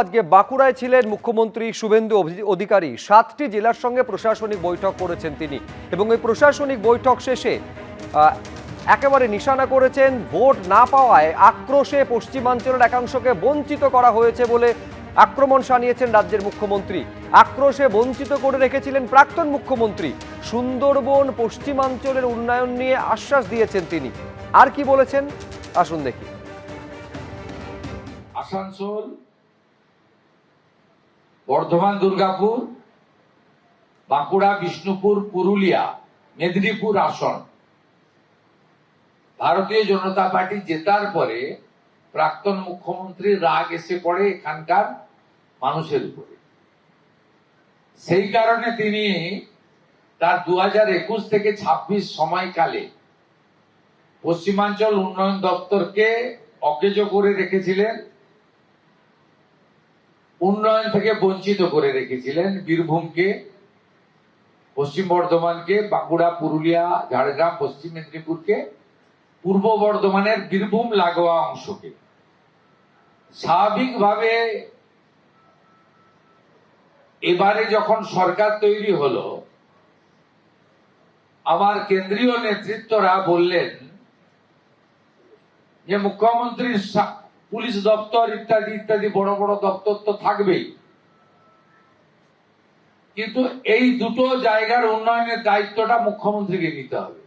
আজকে বাঁকুড়ায় ছিলেন মুখ্যমন্ত্রী শুভেন্দু অধিকারী। 7টি জেলার সঙ্গে প্রশাসনিক বৈঠক করেছেন তিনি এবং এই প্রশাসনিক বৈঠক শেষে একেবারে নিশানা করেছেন ভোট না পাওয়ায় আক্রোশে পশ্চিমাঞ্চলের একাংশকে বঞ্চিত করা হয়েছে বলে আক্রমণ শানিয়েছেন রাজ্যের মুখ্যমন্ত্রী। আক্রোশে বঞ্চিত করে রেখেছিলেন প্রাক্তন মুখ্যমন্ত্রী। সুন্দরবন পশ্চিমাঞ্চলের উন্নয়ন নিয়ে আশ্বাস দিয়েছেন তিনি। আর কি বলেছেন আসুন দেখি। আসানসোল, বর্ধমান, দুর্গাপুর, বাঁকুড়া, বিষ্ণুপুর, পুরুলিয়া, মেদিনীপুর আসন ভারতীয় জনতা পার্টি জেতার পরে প্রাক্তন মুখ্যমন্ত্রীর রাগ এসে পড়ে এখানকার মানুষের উপরে। সেই কারণে তিনি তার 2021 থেকে 26 সময়কালে পশ্চিমাঞ্চল উন্নয়ন দপ্তরকে অকেজো করে রেখেছিলেন, উন্নয়ন থেকে বঞ্চিত করে রেখেছিলেন। বীরভূমকে, পশ্চিম বর্ধমানকে, বাঁকুড়া, পুরুলিয়া, ঝাড়গ্রাম, পশ্চিম মেদিনীপুরকে, পূর্ব বর্ধমানের বীরভূম লাগোয়া অংশকে। স্বাভাবিকভাবে এবারে যখন সরকার তৈরি হলো, আমার কেন্দ্রীয় নেতৃত্বরা বললেন যে মুখ্যমন্ত্রীর পুলিশ দপ্তর ইত্যাদি ইত্যাদি বড় বড় দপ্তর তো থাকবেই, কিন্তু এই দুটো জায়গার উন্নয়নের দায়িত্বটা মুখ্যমন্ত্রীকে নিতে হবে।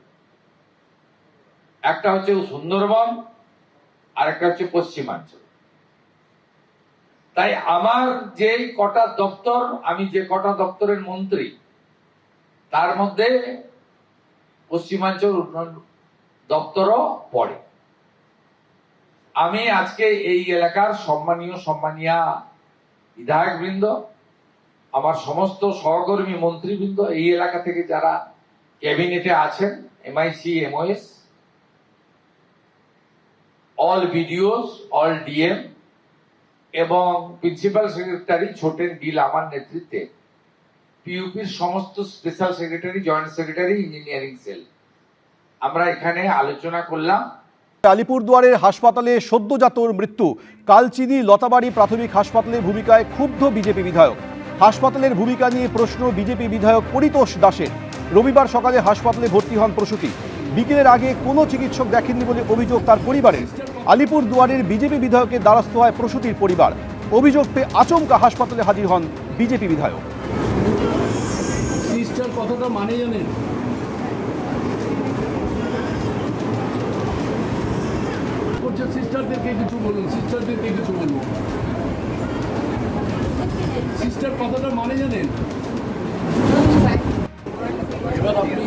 একটা হচ্ছে সুন্দরবন আর একটা হচ্ছে পশ্চিমাঞ্চল। তাই আমার যে কটা দপ্তর, আমি যে কটা দপ্তরের মন্ত্রী, তার মধ্যে পশ্চিমাঞ্চল উন্নয়ন দপ্তরও পড়ে। আমি আজকে এই এলাকার সম্মানীয়া বিধায়ক বৃন্দ, আমার সমস্ত সহকর্মী মন্ত্রীবৃন্দ, এই এলাকা থেকে যারা ক্যাবিনেটে আছেন, MIC, MOS, all BDOs, all DM এবং প্রিন্সিপাল সেক্রেটারি ছোটেন ডিল আমার নেতৃত্বে, PUPর সমস্ত special secretary, joint secretary, engineering cell, আমরা এখানে আলোচনা করলাম। আলিপুরদুয়ারের হাসপাতালে সদ্যজাতর মৃত্যু। কালচিনি লতাবাড়ি প্রাথমিক হাসপাতালের ভূমিকায় ক্ষুব্ধ বিজেপি বিধায়ক। হাসপাতালের ভূমিকা নিয়ে প্রশ্ন বিজেপি বিধায়ক পরিতোষ দাসের। রবিবার সকালে হাসপাতালে ভর্তি হন প্রসূতি। বিকেলের আগে কোনো চিকিৎসক দেখেননি বলে অভিযোগ তার পরিবারের। আলিপুরদুয়ারের বিজেপি বিধায়কের দ্বারস্থ হয় প্রসূতির পরিবার। অভিযোগ পেয়ে আচমকা হাসপাতালে হাজির হন বিজেপি বিধায়ক। সিস্টার কতটা মানে জানেন? সিস্টারদেরকে কিছু বলুন, সিস্টারদেরকে কিছু বলুন। সিস্টার কতটা মানে জানেন? এবার আপনি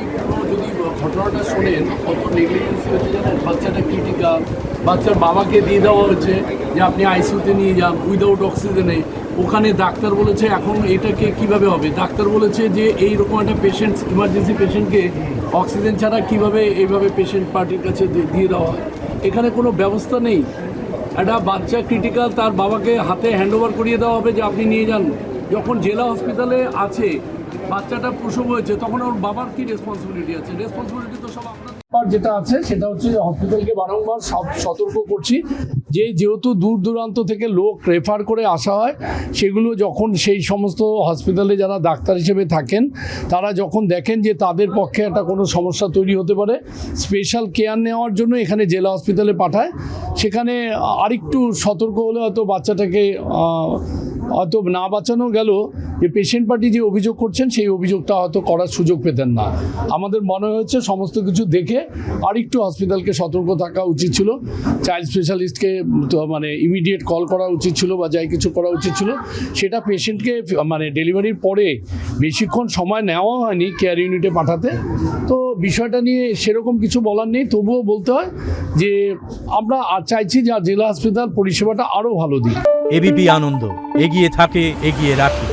যদি ঘটনাটা শোনেন, কত নেগলিজেন্সি হচ্ছে জানেন? বাচ্চাটা ক্রিটিক্যাল, বাচ্চার বাবাকে দিয়ে দেওয়া হয়েছে যে আপনি ICUতে নিয়ে যান উইদাউট অক্সিজেনে। ওখানে ডাক্তার বলেছে এখন এটাকে কিভাবে হবে, ডাক্তার বলেছে যে এইরকম একটা পেশেন্ট, ইমার্জেন্সি পেশেন্টকে অক্সিজেন ছাড়া কিভাবে এইভাবে পেশেন্ট পার্টির কাছে দিয়ে দেওয়া হয়। এখানে কোনো ব্যবস্থা নেই। একটা বাচ্চা ক্রিটিক্যাল, তার বাবাকে হাতে হ্যান্ডওভার করিয়ে দেওয়া হবে যে আপনি নিয়ে যান। যখন জেলা হসপিটালে আছে, বাচ্চাটা প্রসব হয়েছে, তখন ওর বাবার কি রেসপন্সিবিলিটি আছে? রেসপন্সিবিলিটি তো সব আপনার। যেটা আছে সেটা হচ্ছে হসপিটালকে বারংবার সতর্ক করছি যে যেহেতু দূর দূরান্ত থেকে লোক রেফার করে আসা হয়, সেগুলো যখন সেই সমস্ত হসপিটালে যারা ডাক্তার হিসেবে থাকেন, তারা যখন দেখেন যে তাদের পক্ষে একটা কোনো সমস্যা তৈরি হতে পারে, স্পেশাল কেয়ার নেওয়ার জন্য এখানে জেলা হসপিটালে পাঠায়। সেখানে আরেকটু সতর্ক হলে হয়তো বাচ্চাটাকে হয়তো না বাঁচানো গেল, যে পেশেন্ট পার্টি যে অভিযোগ করছেন সেই অভিযোগটা হয়তো করার সুযোগ পেতেন না। আমাদের মনে হয়েছে সমস্ত কিছু দেখে আরেকটু হসপিটালকে সতর্ক থাকা উচিত ছিল। চাইল্ড স্পেশালিস্টকে মানে ইমিডিয়েট কল করা উচিত ছিল বা যাই কিছু করা উচিত ছিল। সেটা পেশেন্টকে মানে ডেলিভারির পরে বেশিক্ষণ সময় নেওয়া হয়নি কেয়ার ইউনিটে পাঠাতে। তো বিষয়টা নিয়ে সেরকম কিছু বলার নেই, তবুও বলতে হয় যে আমরা চাইছি যে জেলা হাসপাতাল পরিষেবাটা আরও ভালো দিই। এবিপি আনন্দ, এগিয়ে থাকে, এগিয়ে রাখে।